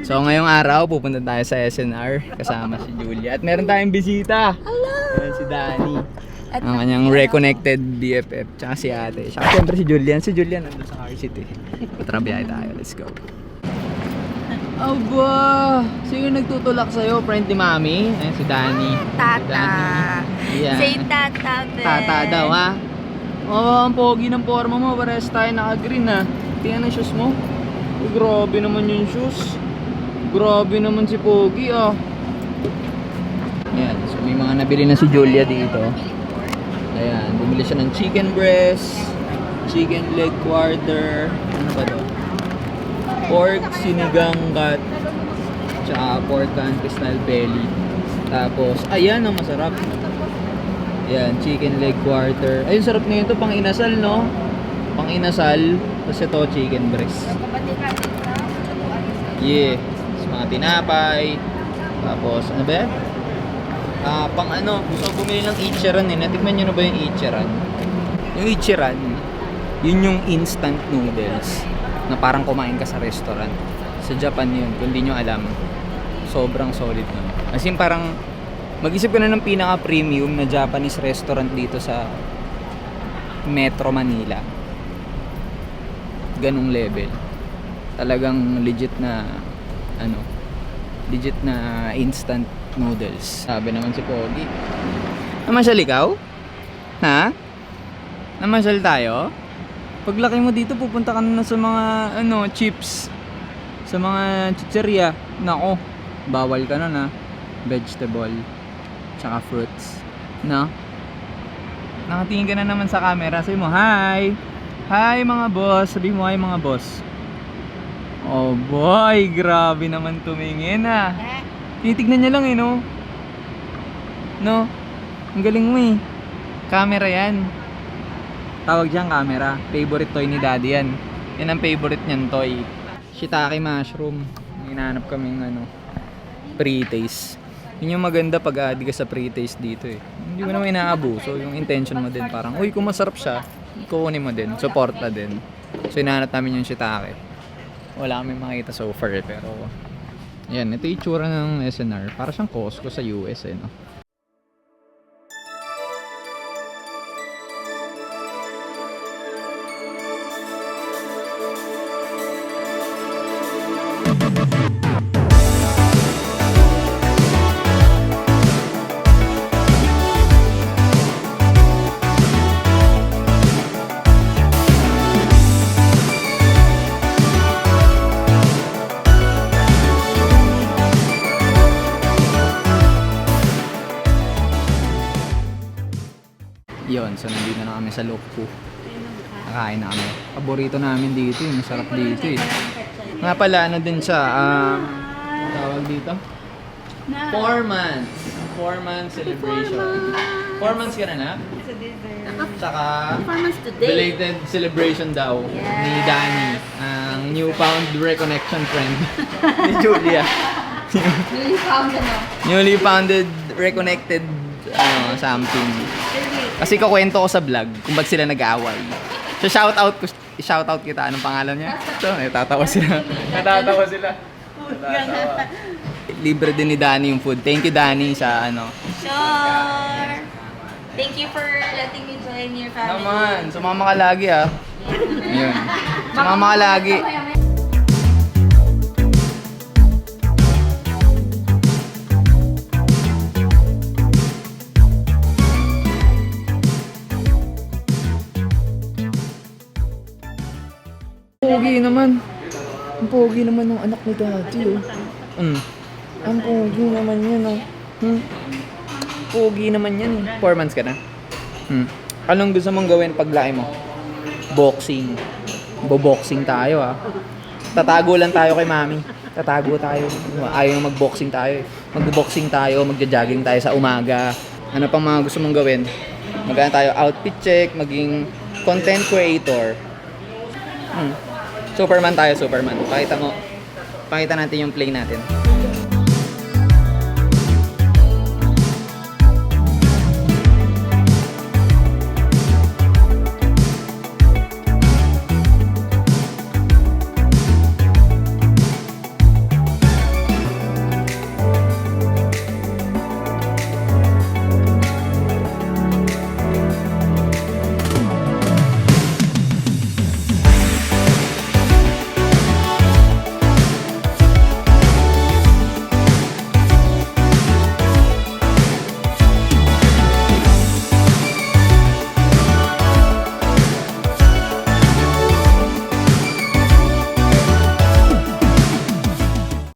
So ngayong araw, pupunta tayo sa SNR kasama si Julia. At meron tayong bisita. Hello! Ayan, si Danny. Ang kanyang reconnected BFF. Tsaka si ate. Tsaka siyempre si Julian. Si Julian nandun sa car seat eh. Patrabiyahe tayo. Let's go. Aba! Sino nagtutulak sa'yo? Friend ni Mami? Ayan si Danny. Tata. Yeah. Say tata, be. Tata daw ha? Oh, ang pogi ng forma mo. Parehas tayo naka-green ha. Tingnan ang shoes mo. Oh, grabe naman yung shoes. Grabe naman si Pogi ah. Ayan, so may mga nabili na si Julia dito. Ayan, bumili siya ng chicken breast, chicken leg quarter, ano ba to? Pork sinigang gat, tsaka pork and crystal belly. Tapos, ayan ang masarap. Ayan, chicken leg quarter. Ayun, sarap na ito, pang inasal no? Pang inasal, tapos ito chicken breast. Yeah. Mga tinapay. Tapos ano ba yan? Pang ano, gusto ko bumili ng Ichiran eh. Natikman nyo na ba yung Ichiran? Yung Ichiran, yun yung instant noodles na parang kumain ka sa restaurant. Sa Japan yun, kung di nyo alam. Sobrang solid nun. As in parang mag-isip ka na ng pinaka-premium na Japanese restaurant dito sa Metro Manila. Ganong level. Talagang legit na legit na instant noodles. Sabi naman si Pogi. Namasyal ikaw? Ha? Namasyal tayo? Paglaki mo dito, pupunta ka na sa mga chips. Sa mga chicheria. Nako, bawal ka na vegetable. Tsaka fruits. No? Nakatingin ka na naman sa camera. Sabi mo, hi! Hi mga boss! Sabi mo, hi mga boss. Oh boy, grabe naman tumingin ah. Titignan niya lang eh no. No? Ang galing mo eh. Camera yan. Tawag dyan camera. Favorite toy ni daddy yan. Yan ang favorite niyan toy. Shiitake mushroom. Hinahanap kaming pre-taste. Yun yung maganda pag aadi ka sa pre-taste dito eh. Hindi mo naman inaabuso. Yung intention mo din parang, uy kung masarap siya, kukunin mo din. Suporta din. So hinahanap namin yung shiitake. Wala kami makita so far pero yan, ito yung itsura ng SNR. Para siyang Costco sa US eh no. Yun, so nandito na kami sa Lokpo. Nakain na kami. Paborito namin dito eh. Masarap dito eh. Nga pala, ano din siya, tawag dito? 4 months. 4 months celebration. 4 months ka na? Tsaka, 4 months today. belated celebration daw ni Danny. Ang newfound reconnection friend ni Julia. Newly founded, reconnected, something. Kasi kukwento ko sa vlog kung ba't sila nag-aaway. So shoutout kita. Anong pangalan niya? So, natatawa sila. Natatawa. Libre din ni Danny yung food. Thank you Danny sa Sure. Thank you for letting me join your family. Naman, sumama ka lagi ah. Ayun. Sumama ka lagi. Pogi naman. Ang pogi naman ng anak ni Daddy, oh. Ang pogi naman yan, oh. Pogi naman yan, eh. 4 months ka na? Anong gusto mong gawin paglaki mo? Boxing. Boboxing tayo, ah. Tatago lang tayo kay Mami. Tatago tayo. Ayaw mag-boxing tayo, eh. Mag-boxing tayo, magja-jogging tayo sa umaga. Ano pang mga gusto mong gawin? Magana tayo outfit check, maging content creator. Superman tayo, Superman. Pakita natin yung play natin.